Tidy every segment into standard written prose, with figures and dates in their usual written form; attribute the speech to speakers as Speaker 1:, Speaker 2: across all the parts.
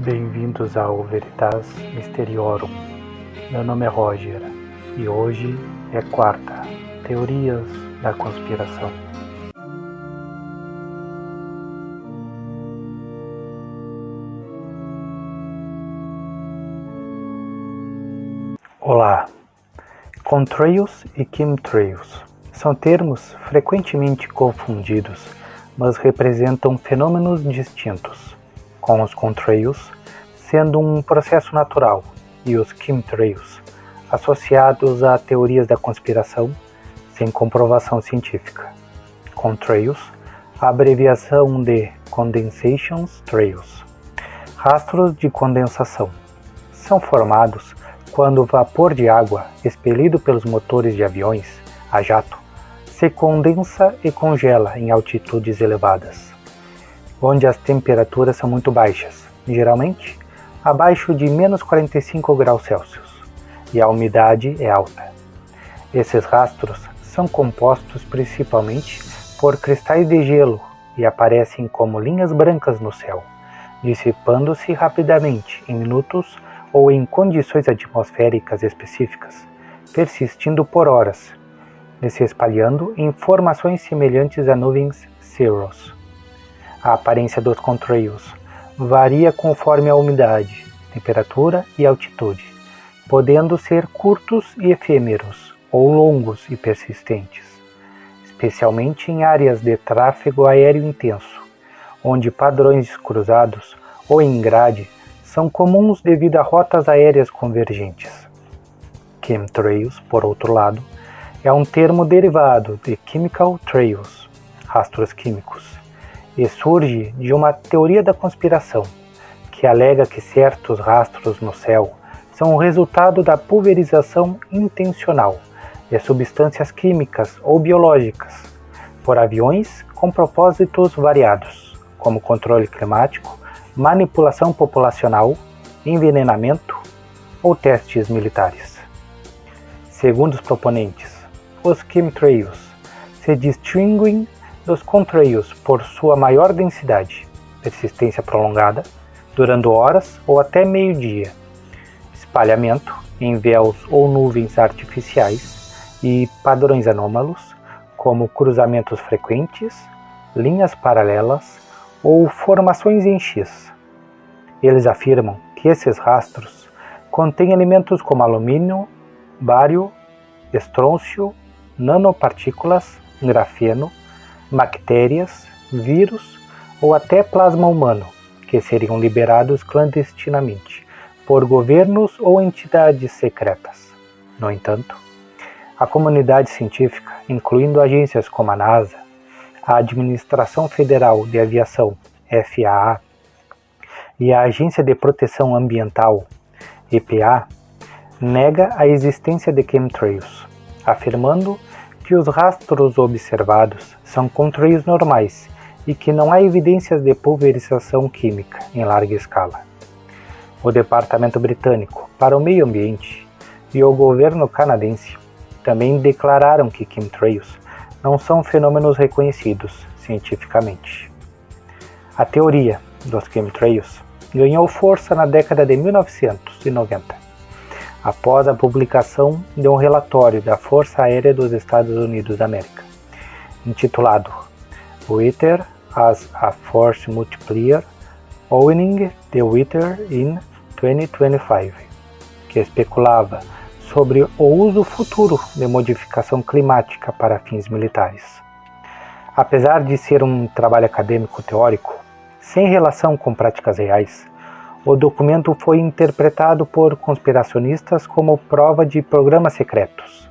Speaker 1: Bem-vindos ao Veritas Mysteriorum. Meu nome é Roger e hoje é quarta, Teorias da Conspiração. Olá! Contrails e chemtrails são termos frequentemente confundidos, mas representam fenômenos distintos, com os contrails sendo um processo natural e os chemtrails associados a teorias da conspiração sem comprovação científica. Contrails, a abreviação de Condensation Trails, rastros de condensação, são formados quando o vapor de água expelido pelos motores de aviões a jato se condensa e congela em altitudes elevadas, onde as temperaturas são muito baixas, geralmente abaixo de menos 45 graus Celsius, e a umidade é alta. Esses rastros são compostos principalmente por cristais de gelo e aparecem como linhas brancas no céu, dissipando-se rapidamente em minutos ou em condições atmosféricas específicas, persistindo por horas, e se espalhando em formações semelhantes a nuvens cirrus. A aparência dos contrails varia conforme a umidade, temperatura e altitude, podendo ser curtos e efêmeros ou longos e persistentes, especialmente em áreas de tráfego aéreo intenso, onde padrões cruzados ou em grade são comuns devido a rotas aéreas convergentes. Chemtrails, por outro lado, é um termo derivado de chemical trails, rastros químicos, e surge de uma teoria da conspiração, que alega que certos rastros no céu são o resultado da pulverização intencional de substâncias químicas ou biológicas por aviões com propósitos variados, como controle climático, manipulação populacional, envenenamento ou testes militares. Segundo os proponentes, os chemtrails se distinguem dos contrails por sua maior densidade, persistência prolongada, durando horas ou até meio-dia, espalhamento em véus ou nuvens artificiais e padrões anômalos, como cruzamentos frequentes, linhas paralelas ou formações em X. Eles afirmam que esses rastros contêm elementos como alumínio, bário, estrôncio, nanopartículas, grafeno, bactérias, vírus ou até plasma humano, que seriam liberados clandestinamente por governos ou entidades secretas. No entanto, a comunidade científica, incluindo agências como a NASA, a Administração Federal de Aviação, FAA, e a Agência de Proteção Ambiental, EPA, nega a existência de chemtrails, afirmando que os rastros observados são contrails normais e que não há evidências de pulverização química em larga escala. O Departamento Britânico para o Meio Ambiente e o governo canadense também declararam que chemtrails não são fenômenos reconhecidos cientificamente. A teoria dos chemtrails ganhou força na década de 1990, após a publicação de um relatório da Força Aérea dos Estados Unidos da América, intitulado Weather as a Force Multiplier, Owning the Weather in 2025, que especulava sobre o uso futuro de modificação climática para fins militares. Apesar de ser um trabalho acadêmico teórico, sem relação com práticas reais, o documento foi interpretado por conspiracionistas como prova de programas secretos.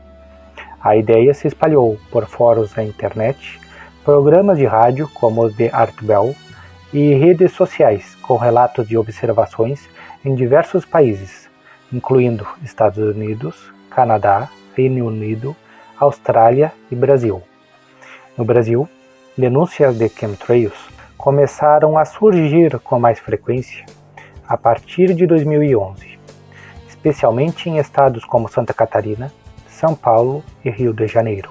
Speaker 1: A ideia se espalhou por fóruns na internet, programas de rádio como os de Art Bell e redes sociais com relatos de observações em diversos países, incluindo Estados Unidos, Canadá, Reino Unido, Austrália e Brasil. No Brasil, denúncias de chemtrails começaram a surgir com mais frequência a partir de 2011, especialmente em estados como Santa Catarina, São Paulo e Rio de Janeiro.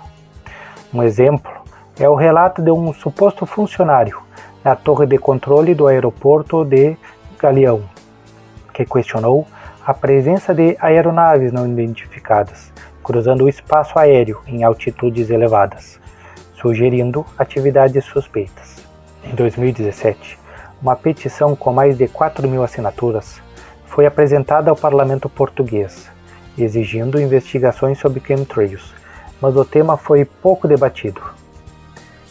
Speaker 1: Um exemplo é o relato de um suposto funcionário na torre de controle do aeroporto de Galeão, que questionou a presença de aeronaves não identificadas cruzando o espaço aéreo em altitudes elevadas, sugerindo atividades suspeitas. Em 2017, uma petição com mais de 4.000 assinaturas foi apresentada ao parlamento português, exigindo investigações sobre chemtrails, mas o tema foi pouco debatido.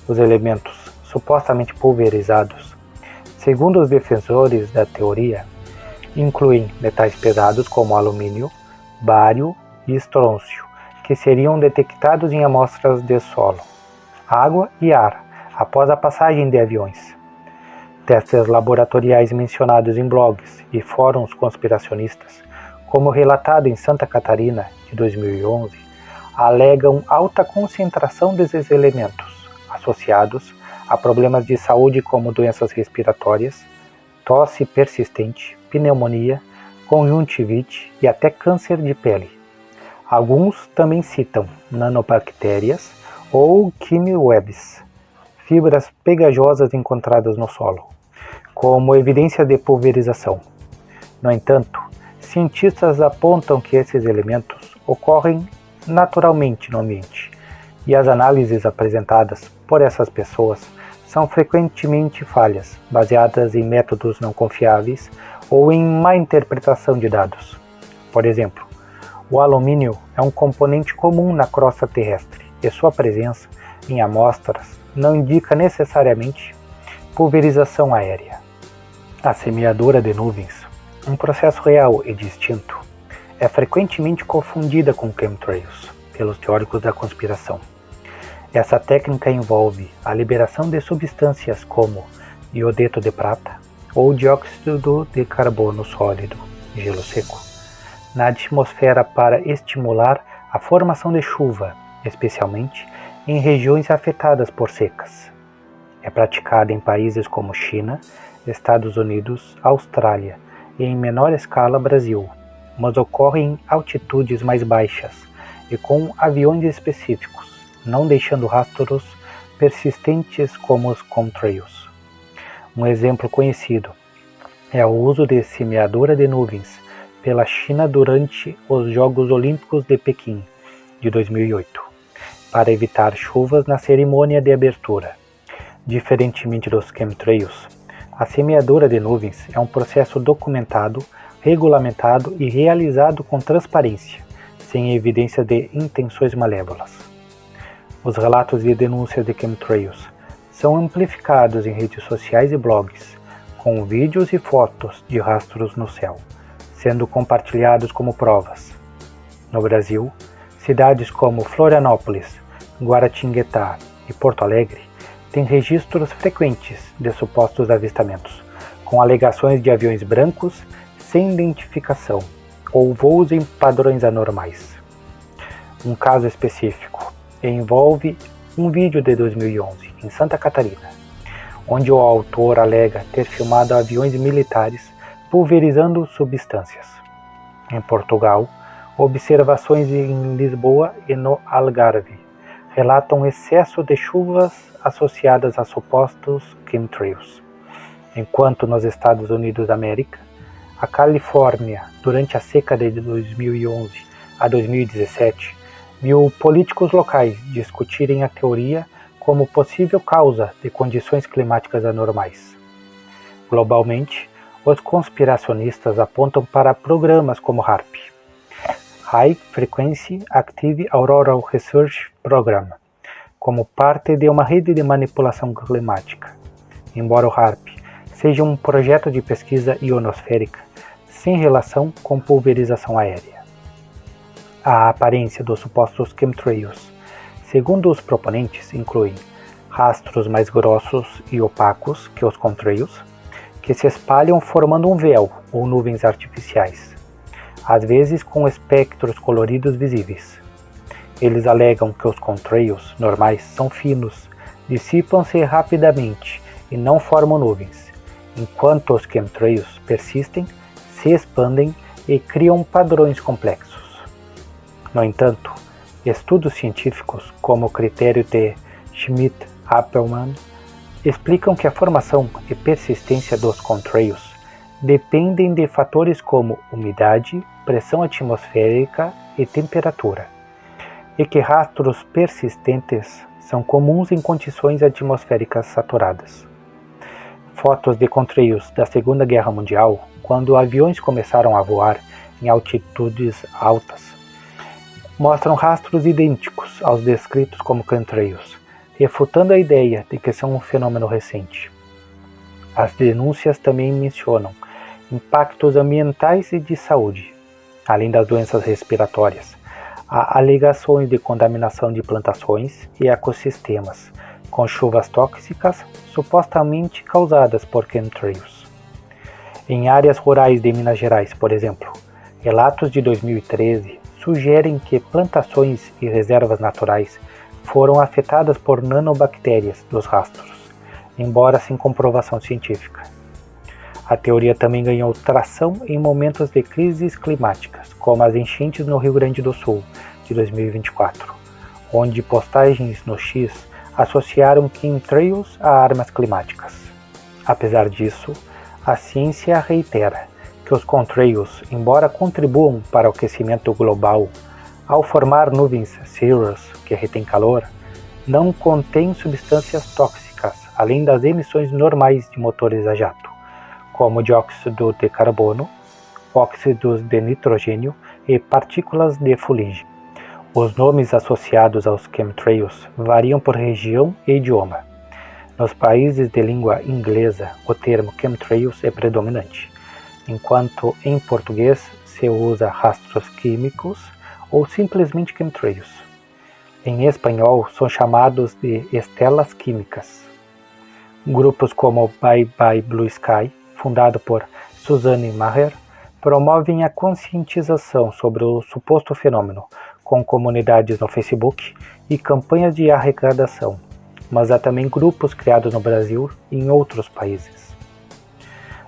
Speaker 1: Os elementos supostamente pulverizados, segundo os defensores da teoria, incluem metais pesados como alumínio, bário e estrôncio, que seriam detectados em amostras de solo, água e ar após a passagem de aviões. Testes laboratoriais mencionados em blogs e fóruns conspiracionistas, como relatado em Santa Catarina, de 2011, alegam alta concentração desses elementos, associados a problemas de saúde como doenças respiratórias, tosse persistente, pneumonia, conjuntivite e até câncer de pele. Alguns também citam nanobactérias ou chemwebs, fibras pegajosas encontradas no solo, como evidência de pulverização. No entanto, cientistas apontam que esses elementos ocorrem naturalmente no ambiente, e as análises apresentadas por essas pessoas são frequentemente falhas, baseadas em métodos não confiáveis ou em má interpretação de dados. Por exemplo, o alumínio é um componente comum na crosta terrestre e sua presença em amostras não indica necessariamente pulverização aérea. A semeadura de nuvens, um processo real e distinto, é frequentemente confundida com chemtrails pelos teóricos da conspiração. Essa técnica envolve a liberação de substâncias como iodeto de prata ou dióxido de carbono sólido, gelo seco, na atmosfera para estimular a formação de chuva, especialmente em regiões afetadas por secas. É praticada em países como China, Estados Unidos, Austrália e em menor escala Brasil, mas ocorre em altitudes mais baixas e com aviões específicos, não deixando rastros persistentes como os chemtrails. Um exemplo conhecido é o uso de semeadora de nuvens pela China durante os Jogos Olímpicos de Pequim, de 2008, para evitar chuvas na cerimônia de abertura. Diferentemente dos chemtrails, a semeadura de nuvens é um processo documentado, regulamentado e realizado com transparência, sem evidência de intenções malévolas. Os relatos de denúncias de chemtrails são amplificados em redes sociais e blogs, com vídeos e fotos de rastros no céu, sendo compartilhados como provas. No Brasil, cidades como Florianópolis, Guaratinguetá e Porto Alegre têm registros frequentes de supostos avistamentos, com alegações de aviões brancos sem identificação ou voos em padrões anormais. Um caso específico envolve um vídeo de 2011 em Santa Catarina, onde o autor alega ter filmado aviões militares pulverizando substâncias. Em Portugal, observações em Lisboa e no Algarve relatam excesso de chuvas associadas a supostos chemtrails, enquanto nos Estados Unidos da América, a Califórnia, durante a seca de 2011 a 2017, viu políticos locais discutirem a teoria como possível causa de condições climáticas anormais. Globalmente, os conspiracionistas apontam para programas como HAARP, High Frequency Active Auroral Research Program, como parte de uma rede de manipulação climática. Embora o HAARP seja um projeto de pesquisa ionosférica sem relação com pulverização aérea. A aparência dos supostos chemtrails, segundo os proponentes, inclui rastros mais grossos e opacos que os contrails, que se espalham formando um véu ou nuvens artificiais, às vezes com espectros coloridos visíveis. Eles alegam que os contrails normais são finos, dissipam-se rapidamente e não formam nuvens, enquanto os chemtrails persistem, se expandem e criam padrões complexos. No entanto, estudos científicos, como o critério de Schmidt-Appelmann, explicam que a formação e persistência dos contrails dependem de fatores como umidade, pressão atmosférica e temperatura, e que rastros persistentes são comuns em condições atmosféricas saturadas. Fotos de contrails da Segunda Guerra Mundial, quando aviões começaram a voar em altitudes altas, mostram rastros idênticos aos descritos como contrails, refutando a ideia de que são um fenômeno recente. As denúncias também mencionam impactos ambientais e de saúde, além das doenças respiratórias. Há alegações de contaminação de plantações e ecossistemas, com chuvas tóxicas supostamente causadas por chemtrails. Em áreas rurais de Minas Gerais, por exemplo, relatos de 2013 sugerem que plantações e reservas naturais foram afetadas por nanobactérias dos rastros, embora sem comprovação científica. A teoria também ganhou tração em momentos de crises climáticas, como as enchentes no Rio Grande do Sul, de 2024, onde postagens no X associaram chemtrails a armas climáticas. Apesar disso, a ciência reitera que os contrails, embora contribuam para o aquecimento global, ao formar nuvens cirrus que retêm calor, não contêm substâncias tóxicas, além das emissões normais de motores a jato, como dióxido de carbono, óxidos de nitrogênio e partículas de fuligem. Os nomes associados aos chemtrails variam por região e idioma. Nos países de língua inglesa, o termo chemtrails é predominante, enquanto em português se usa rastros químicos ou simplesmente chemtrails. Em espanhol, são chamados de estelas químicas. Grupos como Bye Bye Blue Sky, fundado por Suzanne Maher, promovem a conscientização sobre o suposto fenômeno, com comunidades no Facebook e campanhas de arrecadação, mas há também grupos criados no Brasil e em outros países.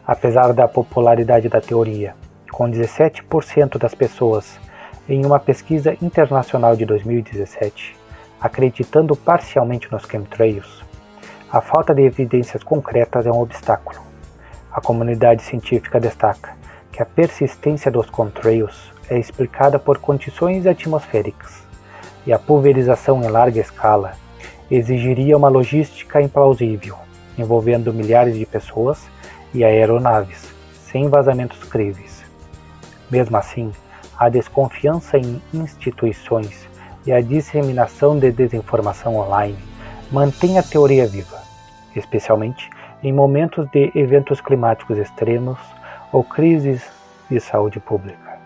Speaker 1: Apesar da popularidade da teoria, com 17% das pessoas em uma pesquisa internacional de 2017 acreditando parcialmente nos chemtrails, a falta de evidências concretas é um obstáculo. A comunidade científica destaca que a persistência dos chemtrails é explicada por condições atmosféricas, e a pulverização em larga escala exigiria uma logística implausível, envolvendo milhares de pessoas e aeronaves, sem vazamentos críveis. Mesmo assim, a desconfiança em instituições e a disseminação de desinformação online mantém a teoria viva, especialmente em momentos de eventos climáticos extremos ou crises de saúde pública.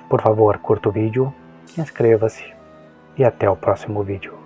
Speaker 1: Por favor, curta o vídeo, inscreva-se e até o próximo vídeo.